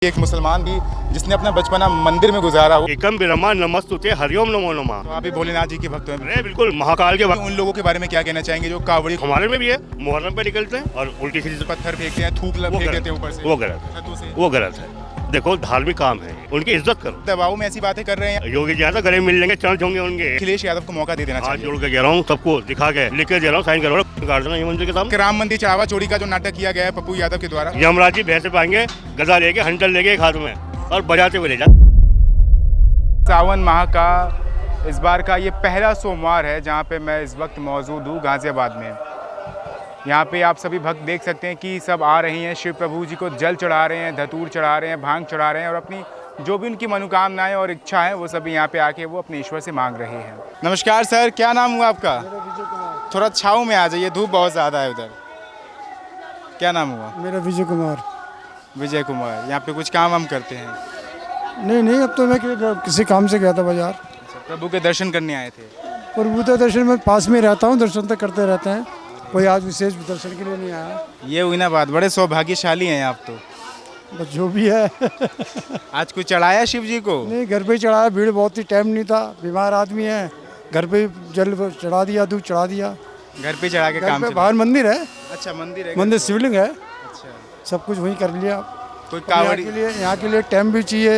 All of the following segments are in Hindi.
एक मुसलमान भी जिसने अपना बचपना मंदिर में गुजारा हो। एकम बिरमा नमस्तुते हरिओम नमो नमः। तो आप भी भोलेनाथ जी के भक्त हैं। अरे बिल्कुल महाकाल के वक्त उन लोगों के बारे में क्या कहना चाहेंगे जो कावड़ी हमारे में भी है, मुहर्रम पे निकलते हैं और उल्टी सीधी पत्थर फेंकते हैं, थूक वो फेंक गलत देते हैं ऊपर से, वो गलत है, छतों से। वो गलत है। देखो धार्मिक काम है, उनकी इज्जत करो। दबाव में ऐसी बातें कर रहे हैं। योगी जी तो गले मिल लेंगे, चर्च होंगे उनके। अखिलेश यादव को मौका दे देना हाथ चाहिए। जोड़ के कह रहा हूँ सबको दिखा के लिख के दे रहा हूँ, साइन करो काट देना ये मंदिर के सामने। राम मंदिर चढ़ावा चोरी का जो नाटक किया गया है पप्पू यादव के द्वारा, यमराज जी भैंसे पाएंगे, गदा लेके हंटर लेके एक हाथ में और बजाते हुए ले जा। सावन माह का इस बार का ये पहला सोमवार है जहाँ पे मैं इस वक्त मौजूद हूँ गाजियाबाद में। यहाँ पे आप सभी भक्त देख सकते हैं कि सब आ रही हैं, शिव प्रभु जी को जल चढ़ा रहे हैं, धतूर चढ़ा रहे हैं, भांग चढ़ा रहे हैं और अपनी जो भी उनकी मनोकामनाएं और इच्छा है वो सभी यहाँ पे आके वो अपने ईश्वर से मांग रहे हैं। नमस्कार सर, क्या नाम हुआ आपका? थोड़ा छाँव में आ जाइए, धूप बहुत ज़्यादा है उधर। क्या नाम हुआ? मेरा विजय कुमार। विजय कुमार। यहाँ पे कुछ काम हम करते हैं? नहीं, अब तो मैं किसी काम से गया था बाजार। प्रभु के दर्शन करने आए थे? प्रभु के दर्शन में पास में रहता हूँ, दर्शन तो करते रहते हैं। कोई आज विशेष दर्शन के लिए नहीं आया। ये हुई ना बात, बड़े सौभाग्यशाली हैं आप तो। बस जो भी है। आज कुछ चढ़ाया शिव जी को? नहीं, घर पे ही चढ़ाया, भीड़ बहुत ही, टाइम नहीं था, बीमार आदमी है, घर पे ही जल चढ़ा दिया, दूध चढ़ा दिया। घर पे चढ़ा के घर काम पे चला? बाहर मंदिर है। अच्छा, मंदिर है? मंदिर शिवलिंग है, अच्छा। सब कुछ वहीं कर लिया। कोई यहाँ कावड़ी? के लिए टाइम भी चाहिए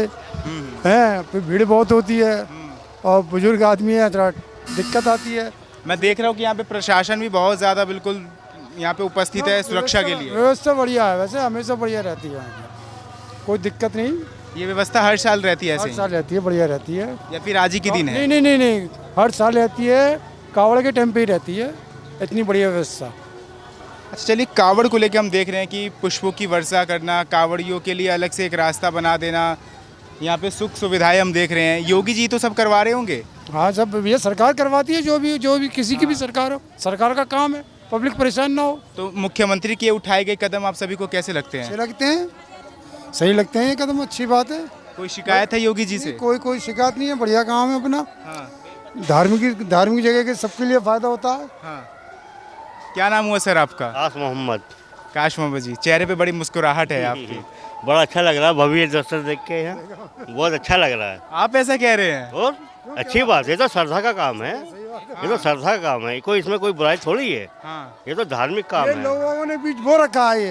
है, फिर भीड़ बहुत होती है और बुजुर्ग आदमी है, थोड़ा दिक्कत आती है। मैं देख रहा हूँ कि यहाँ पे प्रशासन भी बहुत ज़्यादा बिल्कुल यहाँ पे उपस्थित है सुरक्षा के लिए। व्यवस्था बढ़िया है, वैसे हमेशा बढ़िया रहती है, कोई दिक्कत नहीं। ये व्यवस्था हर साल रहती है ऐसे हर ही? साल रहती है, बढ़िया रहती है। या फिर आज ही के दिन है? नहीं, हर साल रहती है, कावड़ के टाइम पे ही रहती है, इतनी बढ़िया व्यवस्था। अच्छा चलिए, कावड़ को लेके हम देख रहे हैं कि पुष्पों की वर्षा करना, कावड़ियों के लिए अलग से एक रास्ता बना देना, यहाँ पे सुख सुविधाएं हम देख रहे हैं। योगी जी तो सब करवा रहे होंगे? हाँ, सब ये सरकार करवाती है, जो भी किसी की भी सरकार हो, सरकार का काम है, पब्लिक परेशान ना हो। तो मुख्यमंत्री के उठाए गए कदम आप सभी को कैसे लगते हैं? सही लगते हैं ये कदम, अच्छी बात है। कोई शिकायत है योगी जी से? कोई शिकायत नहीं है, बढ़िया काम है अपना। हाँ। धार्मिक जगह के सबके लिए फायदा होता है। हाँ। क्या नाम हुआ सर आपका? काश मोहम्मद। काश मोहम्मद जी, चेहरे पे बड़ी मुस्कुराहट है आपकी। बड़ा अच्छा लग रहा है भव्य दर्शन देख के, यहाँ बहुत अच्छा लग रहा है। आप ऐसा कह रहे हैं? और अच्छी बात है, ये तो श्रद्धा का काम है, ये तो श्रद्धा का काम है, कोई इसमें कोई बुराई थोड़ी है। हाँ। ये तो धार्मिक काम ये है। लोगों ने बीच बो रखा है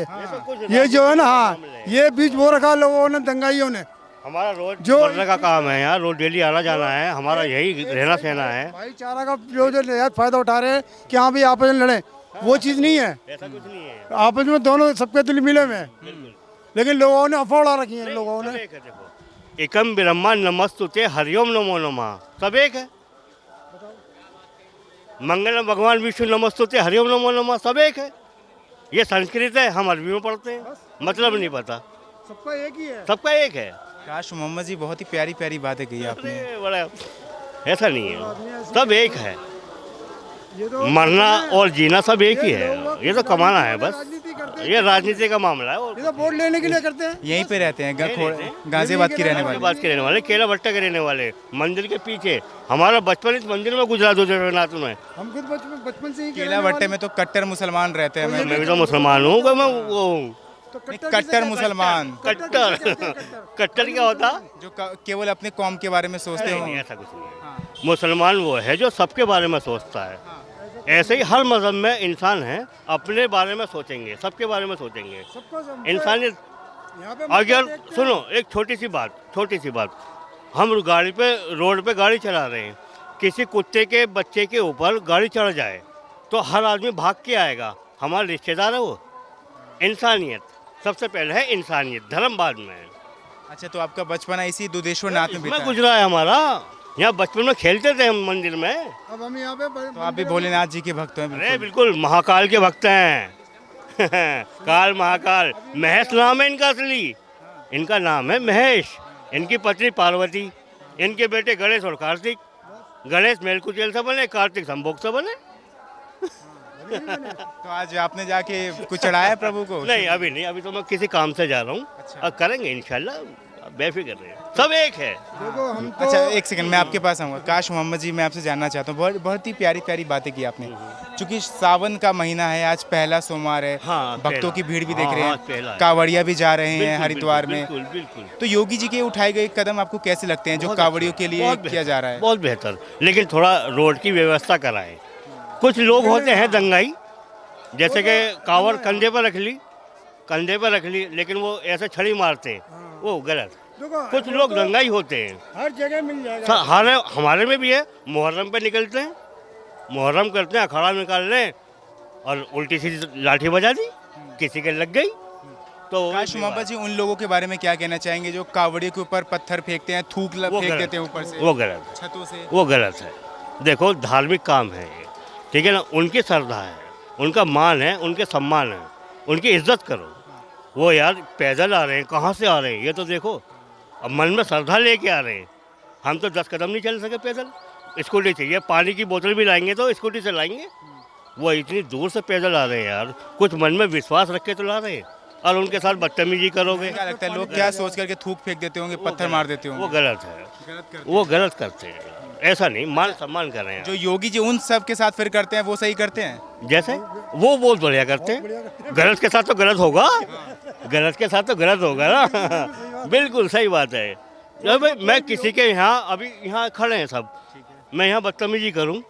ये जो है ना, हाँ, मामले। ये बीच बो रखा लोगों ने, दंगाइयों ने। हमारा रोज जो करने का काम है यार, रोज डेली आना जाना है, हमारा यही रहना सहना है। भाईचारा का जो यार फायदा उठा रहे हैं कि हाँ भाई आपस में लड़े, वो चीज नहीं है। ऐसा कुछ नहीं है, आपस में दोनों सबके दिल मिले हुए हैं, लेकिन लोगों ने अफवाह उड़ा रखी है लोगों ने। सब एक है। देखो एकम ब्रह्मा नमस्तुते हरिओम नमो नमः, सब एक है। मंगलम भगवान विष्णु नमस्तुते हरिओम नमो नमः, सब एक है। ये संस्कृत है, हम अरबी में पढ़ते हैं, मतलब नहीं पता, सबका एक ही है। सबका एक है। काश मोहम्मद जी, बहुत ही प्यारी प्यारी बातें कही आपने। अरे बड़ा ऐसा नहीं है, सब एक है। ये तो मरना और जीना सब एक ही है, ये तो कमाना है बस। राजनीति करते हैं, ये राजनीति का मामला है। और ये तो वोट लेने के लिए करते हैं। यहीं पे रहते हैं, नहीं रहते हैं। गाजियाबाद की रहने के वाले। बात के रहने वाले, केला भट्टा के रहने वाले, मंदिर के पीछे। हमारा बचपन इस मंदिर में गुजरा दो जगन्नाथ में। हम खुद बचपन से ही केला भट्टे में तो कट्टर मुसलमान रहते हैं। मैं भी तो मुसलमान हूँ, मैं वो तो कट्टर मुसलमान कट्टर कट्टर क्या होता? जो केवल अपने कौम के बारे में सोचते नहीं, हो। ऐसा कुछ नहीं है। मुसलमान वो है जो सबके बारे में सोचता है। ऐसे ही हर मजहब में इंसान है, अपने बारे में सोचेंगे, सबके बारे में सोचेंगे। इंसानियत अगर सुनो, एक छोटी सी बात, हम गाड़ी पे रोड पे गाड़ी चला रहे हैं, किसी कुत्ते के बच्चे के ऊपर गाड़ी चढ़ जाए तो हर आदमी भाग के आएगा, हमारा रिश्तेदार है वो। इंसानियत सबसे पहले है, इंसानियत, धर्म बाद में है। अच्छा, तो आपका बचपना इसी दुधेश्वर नाथ में बीता इसमें है? गुजरा है हमारा। यहाँ बचपन में खेलते थे हम मंदिर में। अब हम यहाँ पे तो आप भी भोलेनाथ जी के भक्त हैं? अरे बिल्कुल महाकाल के भक्त हैं। काल महाकाल महेश नाम है इनका असली, इनका नाम है महेश, इनकी पत्नी पार्वती, इनके बेटे गणेश और कार्तिक। गणेश मेलकुचेल से बने, कार्तिक संभोग से बने। तो आज आपने जाके कुछ चढ़ाया प्रभु को? नहीं, अभी नहीं, अभी तो मैं किसी काम से जा रहा हूँ। अच्छा। अब करेंगे इंशाल्लाह, बेफिक्र रहे, सब एक है। देखो हम तो अच्छा एक सेकंड, मैं आपके पास आऊँगा। काश मोहम्मद जी, मैं आपसे जानना चाहता हूँ, बहुत बहुत ही प्यारी प्यारी बातें की आपने। क्योंकि सावन का महीना है, आज पहला सोमवार है, हाँ, भक्तों पहला। की भीड़ भी देख हाँ, रहे हाँ, हैं, पहला है। कांवड़िया भी जा रहे हैं बिल्कुल, हरिद्वार में। बिल्कुल बिल्कुल। तो योगी जी के उठाए गए कदम आपको कैसे लगते हैं, जो बहुत कांवड़ियों अच्छा, के लिए बहुत किया बेहतर, जा रहा है? बहुत बेहतर, लेकिन थोड़ा रोड की व्यवस्था कराएं। कुछ लोग होते हैं दंगाई, जैसे कि कांवड़ कंधे पर रख ली, लेकिन वो ऐसे छड़ी मारते हैं, वो गलत। देखो कुछ लोग दंगाई होते हैं, हर जगह मिल जाएगा। हमारे में भी है। मुहर्रम पे निकलते हैं, मुहर्रम करते हैं, अखाड़ा निकाल लें और उल्टी सीधी लाठी बजा दी, किसी के लग गई। तो काश मोहम्मद जी, उन लोगों के बारे में क्या कहना चाहेंगे जो कांवड़ियों के ऊपर पत्थर फेंकते हैं, थूक वो फेंक गलत, देते हैं ऊपर से, वो गलत है, छतों से? वो गलत है। देखो धार्मिक काम है ये, ठीक है ना, उनकी श्रद्धा है, उनका मान है, उनके सम्मान है, उनकी इज्जत करो। वो यार पैदल आ रहे हैं, कहाँ से आ रहे हैं ये तो देखो। अब मन में श्रद्धा लेके आ रहे हैं, हम तो 10 कदम नहीं चल सके पैदल, स्कूटी चाहिए, पानी की बोतल भी लाएंगे तो स्कूटी से लाएंगे। वो इतनी दूर से पैदल आ रहे हैं यार, कुछ मन में विश्वास रख के तो ला रहे हैं, और उनके साथ बदतमीजी करोगे, क्या लगता है लोग क्या सोच करके थूक फेंक देते होंगे, पत्थर मार देते वो होंगे? गलत है, वो गलत करते हैं। ऐसा नहीं, मान सम्मान कर रहे हैं। जो योगी जी उन सब के साथ फिर करते हैं, वो सही करते हैं? जैसे वो बहुत बढ़िया करते हैं, गलत के साथ तो गलत होगा, गलत के साथ तो गलत होगा ना। बिल्कुल सही बात है। जब मैं किसी के यहाँ अभी यहाँ खड़े हैं सब, मैं यहाँ बदतमीजी करूँ,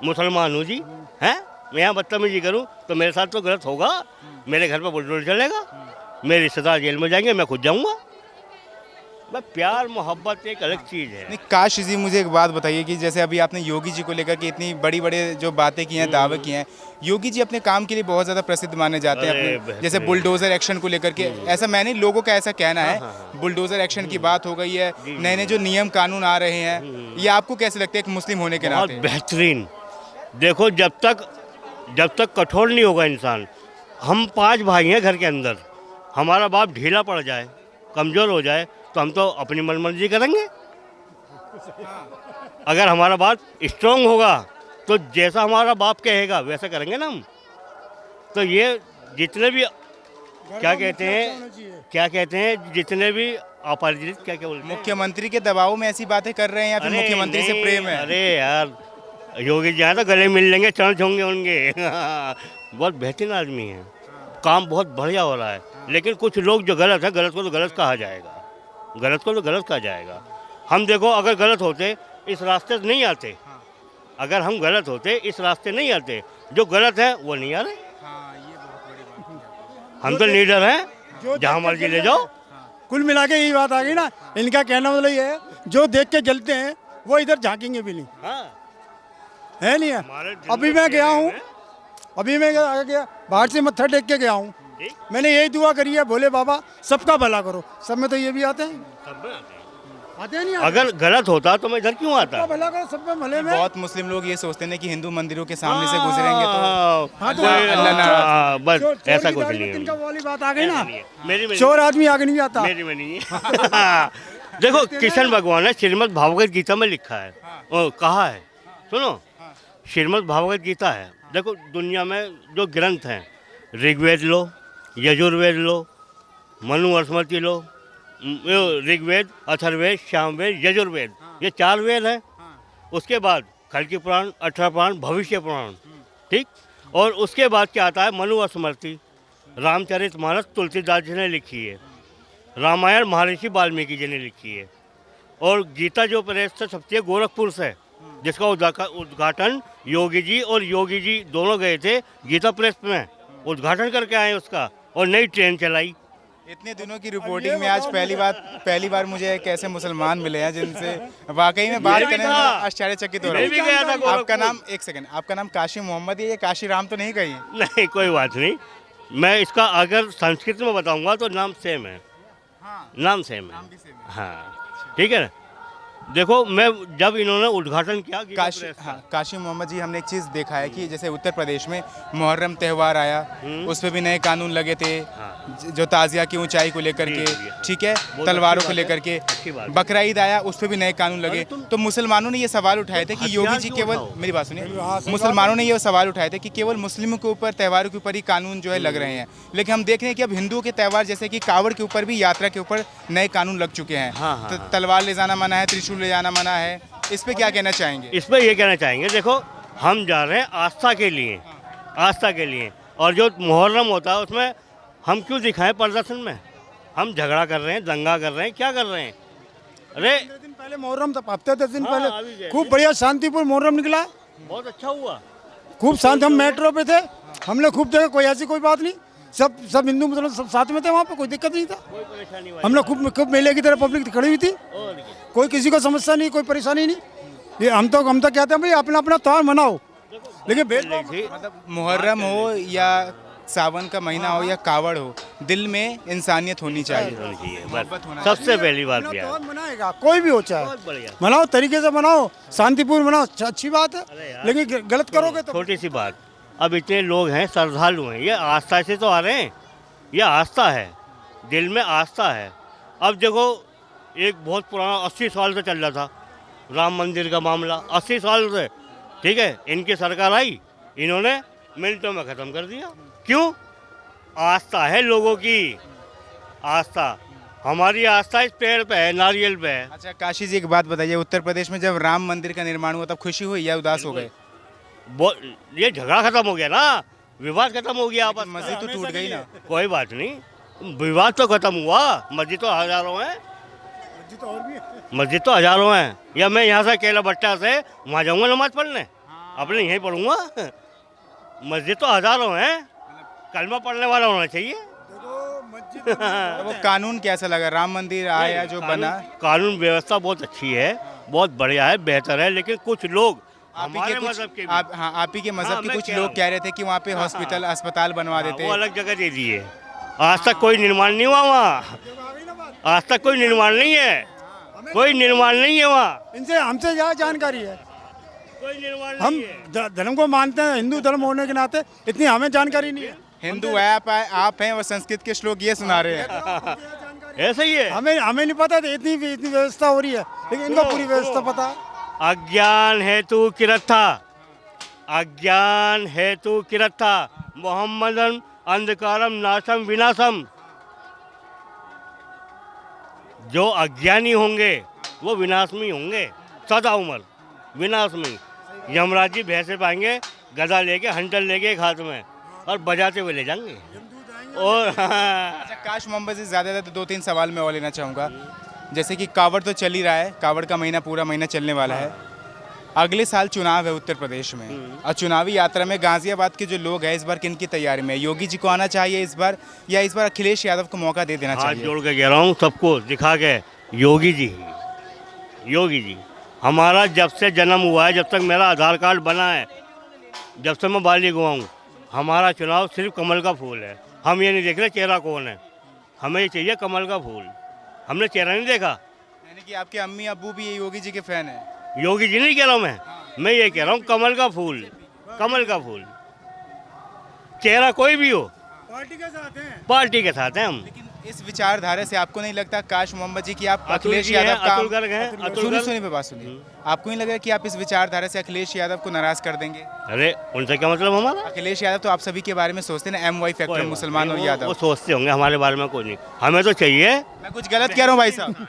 मुसलमान हूँ जी, हैं, मैं यहाँ बदतमीजी करूँ तो मेरे साथ तो गलत होगा। मेरे घर पर बुलडोजर चलेगा, मेरे रिश्तेदार जेल में जाएंगे, मैं खुद जाऊँगा। बस प्यार मोहब्बत एक अलग चीज़ है। नहीं, काश जी मुझे एक बात बताइए कि जैसे अभी आपने योगी जी को लेकर के इतनी बड़ी बड़े जो बातें की हैं, दावे किए हैं, योगी जी अपने काम के लिए बहुत ज़्यादा प्रसिद्ध माने जाते हैं, अरे अपने जैसे बेहतरीन। बुलडोजर एक्शन को लेकर के। ऐसा मैं नहीं, लोगों का ऐसा कहना है, बुलडोजर एक्शन की बात हो गई है, नए नए जो नियम कानून आ रहे हैं, ये आपको कैसे लगता है एक मुस्लिम होने के बहुत नाते? बेहतरीन। देखो जब तक कठोर नहीं होगा इंसान, हम 5 भाई हैं घर के अंदर, हमारा बाप ढीला पड़ जाए, कमज़ोर हो जाए, तो हम तो अपनी मनमर्जी करेंगे। अगर हमारा बाप स्ट्रांग होगा तो जैसा हमारा बाप कहेगा वैसा करेंगे ना हम। तो ये जितने भी क्या कहते हैं जितने भी अपराजित क्या बोलते हैं, मुख्यमंत्री के दबाव में ऐसी बातें कर रहे हैं या फिर अरे मुख्यमंत्री से नहीं, प्रेम है? अरे यार योगी जी तो गले मिल लेंगे, चरण छूंगे उनके। बहुत बेहतरीन आदमी है, काम बहुत बढ़िया हो रहा है, लेकिन कुछ लोग जो गलत है, गलत को तो गलत कहा जाएगा, गलत को तो गलत कहा जाएगा। हम देखो अगर गलत होते इस रास्ते से नहीं आते, अगर हम गलत होते इस रास्ते नहीं आते, जो गलत है वो नहीं आ रहे। हम तो लीडर हैं, जहाँ मर्जी ले जाओ। कुल मिला के यही बात आ गई ना, इनका कहना मतलब ये है, जो देख के जलते हैं वो इधर झांकेंगे भी नहीं, हाँ, है नहीं है। हमारे दिल अभी में मैं गया प्रेम हूँ, है। अभी मैं गया बाहर से मत्था टेक के गया हूँ, ठीक, मैंने यही दुआ करी है, भोले बाबा सबका भला करो। सब में तो ये भी आते हैं, सब में आते हैं। आते हैं नहीं आते? अगर गलत होता तो मैं इधर क्यों आता? सबका भला करो, सब में भले में। बहुत मुस्लिम लोग ये सोचते हैं कि हिंदू मंदिरों के सामने से गुजरेंगे तो हाँ, तो अल्लाह नाराज। हाँ, बस चोर ऐसा की कुछ दाढ़ी नहीं में है। तिनका वाली बात आ गई ना, मेरी में चोर आदमी आगे नहीं आता। मेरी में नहीं है। देखो कृष्ण भगवान ने श्रीमद् भागवत गीता में लिखा है, और कहा है, सुनो, श्रीमद् भागवत गीता है। देखो दुनिया में जो ग्रंथ हैं, ऋग्वेद लो, यजुर्वेद लो, मनु स्मृति लो, ऋग्वेद, अथर्ववेद, सामवेद, यजुर्वेद, ये 4 वेद हैं। उसके बाद खड़की पुराण, 18 पुराण, भविष्य पुराण, ठीक, और उसके बाद क्या आता है, मनु स्मृति, रामचरितमानस तुलसीदास जी ने लिखी है, रामायण महर्षि वाल्मीकि जी ने लिखी है, और गीता जो प्रेस से छपती है गोरखपुर से, जिसका उद्घाटन योगी जी और योगी जी दोनों गए थे गीता प्रेस में, उद्घाटन करके आए उसका, और नई ट्रेन चलाई। इतने दिनों की रिपोर्टिंग में आज पहली बार मुझे एक ऐसे मुसलमान मिले हैं जिनसे वाकई में बात करने में आश्चर्यचकित हो रहा मैं भी गया था हूँ। आपका गोरखपुर। नाम, एक सेकंड, आपका नाम काशी मोहम्मद है, ये काशी राम तो नहीं कही? नहीं कोई बात नहीं, मैं इसका अगर संस्कृत में बताऊंगा तो नाम सेम है, हाँ, नाम सेम है, नाम भी सेम है। हाँ, ठीक है ना। देखो मैं जब इन्होंने उद्घाटन किया गीता प्रेस का, काशी मोहम्मद जी, हमने एक चीज़ देखा है कि जैसे उत्तर प्रदेश में मुहर्रम त्यौहार आया, उस पर भी नए कानून लगे थे, जो ताज़िया की ऊंचाई को लेकर के, ठीक है, तलवारों को लेकर के। बकरा ईद आया, उस पर भी नए कानून लगे। तो मुसलमानों ने ये सवाल उठाए थे कि योगी जी केवल, मेरी बात सुनिए, मुसलमानों ने ये सवाल उठाए थे कि केवल मुस्लिमों के ऊपर, त्योहारों के ऊपर ही कानून जो है लग रहे हैं, लेकिन हम देख रहे हैं कि अब हिंदुओं के त्यौहार जैसे कि कावड़ के ऊपर भी, यात्रा के ऊपर नए कानून लग चुके हैं। तो तलवार ले जाना मना है, त्रिशूल ले जाना मना है, इस पे क्या कहना चाहेंगे? इस पर ये कहना चाहेंगे, देखो हम जा रहे हैं आस्था के लिए, आस्था के लिए, और जो मुहर्रम होता है उसमें हम क्यों दिखाएं प्रदर्शन में? हम झगड़ा कर रहे हैं, दंगा कर रहे हैं, क्या कर रहे हैं? अरे 15 दिन पहले मुहर्रम था, हफ्ते 10 दिन हाँ, अभी पहले जैसे- खूब बढ़िया शांतिपूर्ण मुहर्रम निकला, बहुत अच्छा हुआ। खूब शांति। हम मेट्रो पे थे, हमने खूब देखा, कोई ऐसी कोई बात नहीं, सब हिंदू मुसलमान सब साथ में थे, वहाँ पे कोई दिक्कत नहीं था। कोई परेशानी वाली हमने खूब मेले की तरह पब्लिक खड़ी हुई थी, और क्या? कोई किसी को समस्या नहीं, कोई परेशानी नहीं। ये हम तो कहते हैं भाई अपना अपना त्योहार मनाओ, लेकिन भेदभाव थी। मतलब मुहर्रम हो या सावन का महीना हो या कावड़ हो, दिल में इंसानियत होनी चाहिए, होनी चाहिए, मोहब्बत होना बस सबसे पहली बात अपना यह है। त्योहार मनाएगा, कोई भी हो चाहे, बहुत बढ़िया। मनाओ, तरीके से मनाओ, शांतिपूर्ण मनाओ, अच्छी बात है, अरे यार। लेकिन गलत करोगे तो छोटी सी बात, अब इतने लोग हैं, श्रद्धालु हैं, ये आस्था से तो आ रहे हैं, ये आस्था है, दिल में आस्था है। अब देखो एक बहुत पुराना 80 साल से चल रहा था राम मंदिर का मामला, 80 साल से, ठीक है, इनकी सरकार आई, इन्होंने मिनटों में ख़त्म कर दिया। क्यों? आस्था है लोगों की, आस्था। हमारी आस्था इस पेड़ पे है, नारियल पे है। अच्छा काशी जी, एक बात बताइए, उत्तर प्रदेश में जब राम मंदिर का निर्माण हुआ तब खुशी हुई या उदास हो गए? ये झगड़ा खत्म हो गया ना, विवाद खत्म हो गया आपस में। मस्जिद तो टूट गई ना। कोई बात नहीं, विवाद तो खत्म हुआ, मस्जिद तो हजारों हैं, मस्जिद तो हजारों हैं। या मैं यहाँ से केला भट्टा से वहाँ जाऊँगा नमाज पढ़ने, अपने यहीं पढ़ूंगा। मस्जिद तो हजारों हैं, कलमा पढ़ने वाला होना चाहिए। तो वो कानून कैसा लगा, राम मंदिर आया जो बना? कानून व्यवस्था बहुत अच्छी है, बहुत बढ़िया है, बेहतर है, लेकिन कुछ लोग आप ही हमारे के मजहब के कुछ भी- आप ही के मजहब हाँ, के मैं कुछ कह लोग रहा कह रहे थे कि वहाँ पे हॉस्पिटल, अस्पताल बनवा देते। वो अलग जगह दे दिए, आज तक कोई निर्माण नहीं हुआ वहाँ, आज तक कोई निर्माण नहीं है, कोई निर्माण नहीं है वहाँ, इनसे हमसे ज़्यादा जानकारी है, कोई निर्माण हम नहीं है। धर्म को मानते हैं, हिंदू धर्म होने के नाते इतनी हमें जानकारी नहीं है। हिंदू आप हैं और संस्कृत के श्लोक ये सुना रहे हैं। ऐसा ही है। हमें नहीं पता था इतनी व्यवस्था हो रही है, लेकिन इनको पूरी व्यवस्था पता है। अज्ञान हेतु किरथा, अज्ञान हेतु किरथा, मोहम्मदन अंधकारम नाशम विनाशम। जो अज्ञानी होंगे वो विनाश में ही होंगे, सदा उम्र विनाश में। यमराज जी भैंसे पाएंगे, गदा लेके, हंटर लेके एक हाथ में, और बजाते हुए ले जाएंगे। और अच्छा काश मोहम्मद से ज़्यादा तो 2-3 सवाल मैं और लेना चाहूँगा। जैसे कि कावड़ तो चल ही रहा है, कावड़ का महीना पूरा महीना चलने वाला है, अगले साल चुनाव है उत्तर प्रदेश में, और चुनावी यात्रा में गाजियाबाद के जो लोग हैं इस बार किन की तैयारी में? योगी जी को आना चाहिए इस बार, या इस बार अखिलेश यादव को मौका दे देना हाथ चाहिए? जोड़ के कह रहा हूँ सबको दिखा के, योगी जी, योगी जी। हमारा जब से जन्म हुआ है, जब तक मेरा आधार कार्ड बना है, जब से मैं बालिग हुआ हूँ, हमारा चुनाव सिर्फ कमल का फूल है। हम ये नहीं देख रहे चेहरा कौन है, हमें ये चाहिए कमल का फूल। हमने चेहरा नहीं देखा। यानी कि आपके अम्मी अब्बू भी ये योगी जी के फैन हैं? योगी जी नहीं कह रहा हूँ मैं ये कह रहा हूँ कमल का फूल, कमल का फूल। चेहरा कोई भी हो, पार्टी के साथ हैं, पार्टी के साथ हैं हम। लेकिन इस विचारधारा से आपको नहीं लगता काश मोहम्मद जी की आप अतुल अखिलेश जी यादव हैं, का अतुल गर्ग हैं, अतुल सुनिए गर्ग। सुनिए मेरी बात सुनिए, आपको नहीं लगा कि आप इस विचारधारा से अखिलेश यादव को नाराज कर देंगे? अरे उनसे क्या मतलब हमारा? अखिलेश यादव तो आप सभी के बारे में सोचते हैं ना, MY फैक्टर, कोई बात मुसलमान नहीं, और वो यादव। सोचते होंगे, हमारे बारे में कोई नहीं। हमें तो चाहिए मैं कुछ गलत कह रहा हूँ भाई साहब?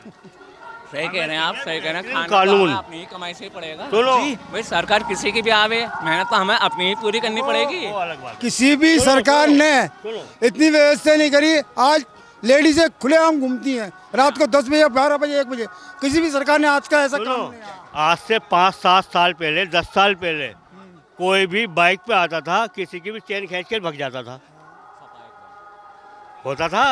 सही कह रहे हैं आप, सही कह रहे हैं। खाना कानून। तो हमें अपनी ही कमाई से ही पड़ेगा। सुनो, भाई सरकार किसी की भी आवे, मेहनत तो हमें अपनी ही पूरी करनी पड़ेगी। वो अलग बात है। किसी भी सरकार ने सुनो, इतनी व्यवस्था नहीं करी। आज लेडीजें खुलेआम घूमती हैं रात को 10 बजे, 12 बजे, 1 बजे। किसी भी सरकार ने आज का ऐसा काम सुनो, नहीं किया। आज से 5-7 साल पहले, 10 साल पहले कोई भी बाइक पे आता था, किसी की भी चेन खींच के भाग जाता था, होता था।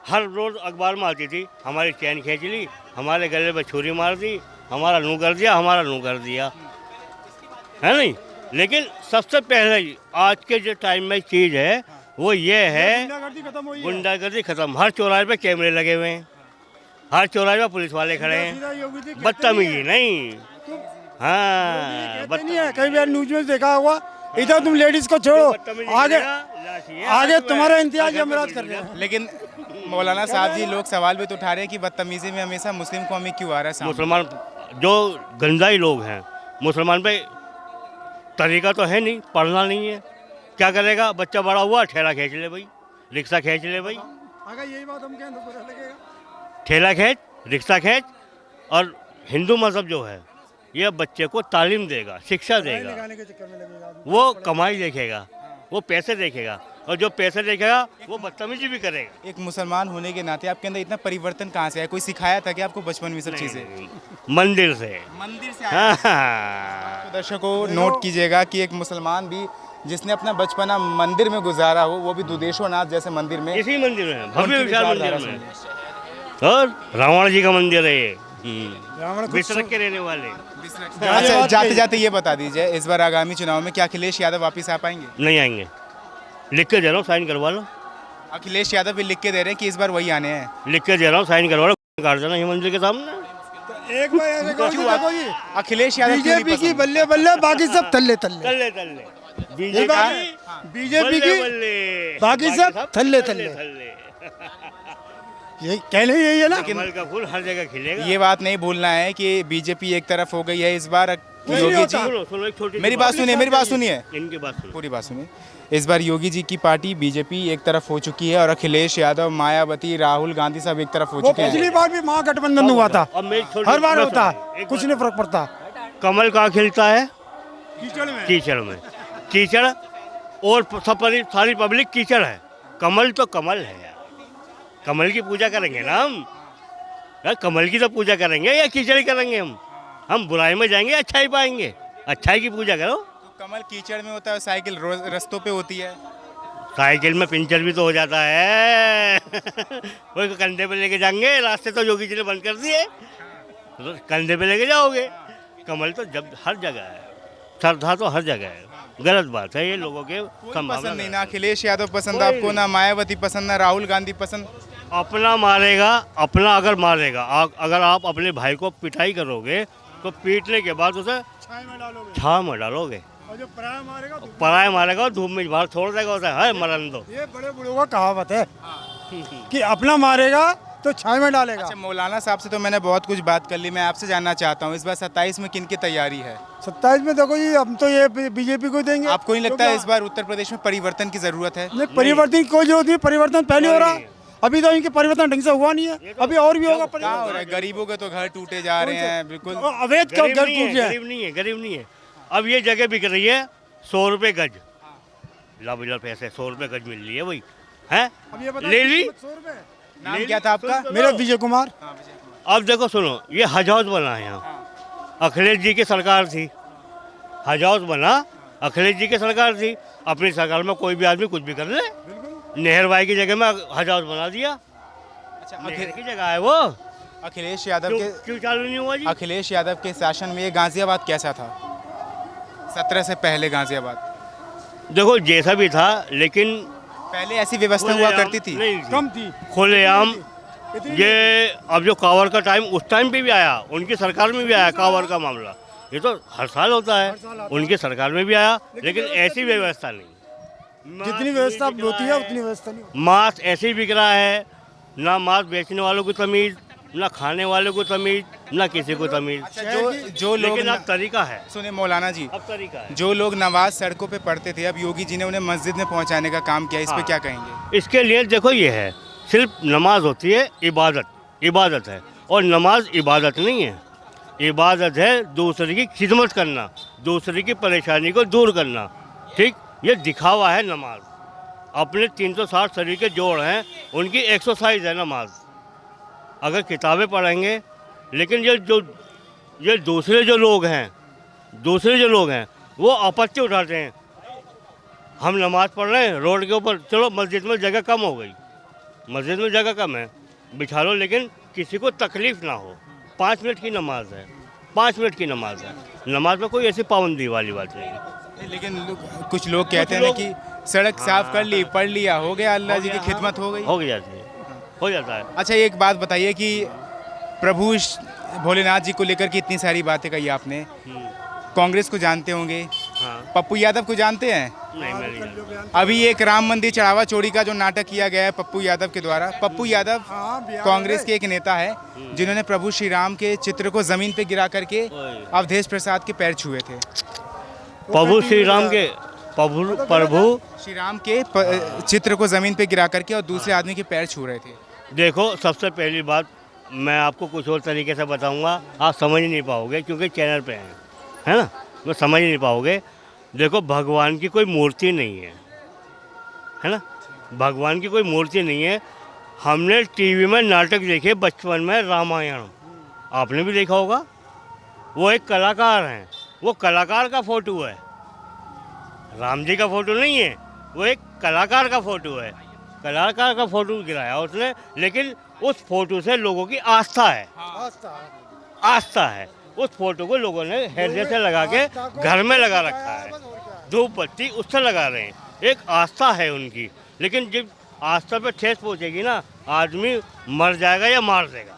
हर रोज अखबार में आती थी, हमारी चैन खींच ली, हमारे गले पे छुरी मार दी, हमारा नू कर दिया, हमारा नू कर दिया, है नहीं। लेकिन सबसे पहले आज के जो टाइम में चीज़ है वो ये है, गुंडागर्दी खत्म हुई है। गुंडागर्दी खत्म। हर चौराहे पे कैमरे लगे हुए हैं, हर चौराहे में पुलिस वाले खड़े हैं, बदतमीजी नहीं। हाँ नहीं है, कई बार न्यूज में देखा होगा, इधर तुम लेडीज को छोड़ो, आगे आगे तुम्हारा इंतजार जमरात कर रहे हैं। लेकिन मौलाना साहब जी, लोग सवाल भी तो उठा रहे हैं कि बदतमीजी में हमेशा मुस्लिम कौमी क्यों आ रहा है सामने? मुसलमान जो गंजाई लोग हैं, मुसलमान पे तरीका तो है नहीं, पढ़ना नहीं है, क्या करेगा? बच्चा बड़ा हुआ ठेला खींच ले भाई, रिक्शा खींच ले भाई, अगर यही बात हम कहें तो बुरा लगेगा। ठेला खींच, रिक्शा खींच। और हिंदू मज़हब जो है ये बच्चे को तालीम देगा, शिक्षा देगा, लगाने के चक्कर में लगेगा। वो कमाई देखेगा, वो पैसे देखेगा, और जो पैसे देखेगा वो बदतमीजी भी करेगा। एक मुसलमान होने के नाते आपके अंदर इतना परिवर्तन कहाँ से है? कोई सिखाया था कि आपको बचपन में सब चीज़ें? मंदिर से। मंदिर से हाँ, हाँ। तो दर्शकों नोट कीजिएगा कि एक मुसलमान भी जिसने अपना बचपना मंदिर में गुजारा हो, वो भी दुदेश्वर जैसे मंदिर में, इसी मंदिर में, भव्य उनकी विशाल विचारधारा मंदिर में। और रावण जी का मंदिर है ये, रावण खुद बिसरक के रहने वाले। अच्छा, जाते जाते ये बता दीजिए, इस बार आगामी चुनाव में क्या अखिलेश यादव वापस आ पाएंगे? नहीं आएंगे, लिख के दे रहा हूँ, साइन करवा लो। अखिलेश यादव भी लिख के दे रहे हैं कि इस बार वही आने हैं। लिख के दे रहा हूँ, साइन करवा लो, काट देना ये मंदिर के सामने। एक बार ऐसे कहो कि देखो जी, अखिलेश यादव क्यों नहीं बीजेपी की पसंद? बल्ले बल्ले, बाकी सब थल्ले थल्ले। तल्ले तल्ले बीजेपी की बाकी सब थल्ले थल्ले। ये कहने यही है ना। कमल का फूल हर जगह खिलेगा। ये बात नहीं भूलना है कि बीजेपी एक तरफ हो गई है इस बार। नहीं योगी जी, होता। सुनो सुनो, एक छोटी सी मेरी बात सुनिए, मेरी बात सुनिए, इनकी बात सुनो। पूरी बात सुनिए। इस बार योगी जी की पार्टी बीजेपी एक तरफ हो चुकी है और अखिलेश यादव, मायावती, राहुल गांधी सब एक तरफ हो वो चुके पिछली हैं। बार भी महागठबंधन हुआ था, अब मेरी छोटी- हर बार मैं होता सुनो, है, एक कुछ बात- नहीं फर्क पड़ता। कमल कहाँ खिलता है? कीचड़ में। कीचड़ में। कीचड़ और सारी पब्लिक कीचड़ है। कमल तो कमल है यार, कमल की पूजा करेंगे ना हम यार, कमल की तो पूजा करेंगे या कीचड़ ही करेंगे? हम बुराई में जाएंगे, अच्छाई पाएंगे? अच्छाई की पूजा करो। तो कमल कीचड़ में होता है, साइकिल रस्तों पे होती है। साइकिल में पंचर भी तो हो जाता है वो कंधे पे लेके जाएंगे, रास्ते तो योगी जी ने बंद कर दिए, तो कंधे पे लेके जाओगे। कमल तो जब हर जगह है, श्रद्धा तो हर जगह है। गलत बात है ये, लोगों के पसंद नहीं ना अखिलेश यादव पसंद आपको, ना मायावती पसंद, ना राहुल गांधी पसंद। अपना मारेगा, अपना अगर मारेगा, अगर आप अपने भाई को पिटाई करोगे तो पीटने के बाद उसे छाव में डालोगे, और जो पराया मारेगा तो पराया मारेगा और धूप में बाहर छोड़ देगा, उसे है मरन दो। ये बड़े बूढ़ों का कहावत है कि अपना मारेगा तो छाए में डालेगा। अच्छा, मौलाना साहब से तो मैंने बहुत कुछ बात कर ली, मैं आपसे जानना चाहता हूँ इस बार 27 में किन की तैयारी है? 27 में देखो जी, हम तो ये बीजेपी को देंगे। आपको नहीं लगता है इस बार उत्तर प्रदेश में परिवर्तन की जरूरत है? नहीं, परिवर्तन की कोई जरूरत नहीं, परिवर्तन पहले हो रहा, अभी तो इनके परिवर्तन ढंग से हुआ नहीं है, अभी और भी होगा क्या हो रहा है? गरीबों के तो घर टूटे जा रहे हैं, बिल्कुल। अवैध का घर टूट गया। गरीब नहीं है, गरीब नहीं है। अब ये जगह बिक रही है 100 रुपये गज, ला पैसे 100 रुपये गज मिल रही है वही है, अब ये बताओ, ले ली। 100 रुपए। नाम क्या था आपका? मेरा विजय कुमार। अब देखो सुनो, ये हज हाउस बना है यहाँ, अखिलेश जी की सरकार थी, हज हाउस बना अखिलेश जी की सरकार थी। अपनी सरकार में कोई भी आदमी कुछ भी कर ले, नेहर भाई की जगह में हज हाउस बना दिया। अच्छा, नेहर की जगह है वो, अखिलेश यादव क्यों के क्यों चालू नहीं हुआ जी? अखिलेश यादव के शासन में ये गाजियाबाद कैसा था 17 से पहले? गाजियाबाद देखो जैसा भी था, लेकिन पहले ऐसी व्यवस्था हुआ करती थी? नहीं थी। कम थी। खुलेआम इतनी ये अब जो कांवड़ का टाइम, उस टाइम पे भी आया, उनकी सरकार में भी आया कांवड़ का मामला। ये तो हर साल होता है, उनकी सरकार में भी आया, लेकिन ऐसी व्यवस्था नहीं। जितनी व्यवस्था होती है उतनी व्यवस्था नहीं होती। मांस ऐसे ही बिक रहा है, ना मांस बेचने वालों को तमीज, ना खाने वालों को तमीज, ना किसी को तमीज। अच्छा, जो लोग लेकिन अब तरीका है, सुने मौलाना जी, अब तरीका है। जो लोग नमाज सड़कों पे पढ़ते थे, अब योगी जी ने उन्हें मस्जिद में पहुंचाने का काम किया, इस पे हाँ। क्या कहेंगे? इसके लिए देखो ये है, सिर्फ नमाज होती है इबादत है, और नमाज इबादत नहीं है। इबादत है दूसरे की खिदमत करना, दूसरे की परेशानी को दूर करना, ठीक? ये दिखावा है नमाज। अपने 360 शरीर के जोड़ हैं, उनकी एक्सरसाइज है नमाज। अगर किताबें पढ़ेंगे, लेकिन ये दूसरे जो लोग हैं वो आपत्ति उठाते हैं। हम नमाज पढ़ रहे हैं रोड के ऊपर, चलो मस्जिद में जगह कम हो गई, मस्जिद में जगह कम है, बिछा लो, लेकिन किसी को तकलीफ ना हो। 5 मिनट की नमाज है, 5 मिनट की नमाज है, नमाज में कोई ऐसी पाबंदी वाली बात नहीं है। लेकिन कुछ लोग कहते हैं ना कि सड़क साफ कर ली, पढ़ लिया, हो गया, अल्लाह जी की खिदमत हो गई। हो जाती है, हो जाता है। अच्छा, एक बात बताइए कि प्रभु भोलेनाथ जी को लेकर के इतनी सारी बातें कही आपने। कांग्रेस को जानते होंगे, हाँ, पप्पू यादव को जानते हैं? नहीं मैं नहीं जानता। अभी एक राम मंदिर चढ़ावा चोरी का जो नाटक किया गया है पप्पू यादव के द्वारा, पप्पू यादव कांग्रेस के एक नेता है जिन्होंने प्रभु श्री राम के चित्र को जमीन पे गिरा करके अवधेश प्रसाद के पैर छुए थे। प्रभु श्री राम के प्रभु श्री राम के चित्र को जमीन पे गिरा करके और दूसरे आदमी के पैर छू रहे थे। देखो, सबसे पहली बात मैं आपको कुछ और तरीके से बताऊंगा, आप समझ नहीं पाओगे क्योंकि चैनल पे हैं, है ना, मैं समझ नहीं पाओगे। देखो, भगवान की कोई मूर्ति नहीं है ना, भगवान की कोई मूर्ति नहीं है। हमने टीवी में नाटक देखे बचपन में, रामायण आपने भी देखा होगा। वो एक कलाकार हैं, वो कलाकार का फोटो है, राम जी का फोटो नहीं है, वो एक कलाकार का फोटो है। कलाकार का फोटो गिराया उसने, लेकिन उस फोटो से लोगों की आस्था है, आस्था है। उस फोटो को लोगों ने हृदय से लगा के घर में लगा रखा है, धूप बत्ती उससे लगा रहे हैं, एक आस्था है उनकी। लेकिन जब आस्था पे ठेस पहुंचेगी ना, आदमी मर जाएगा या मार देगा।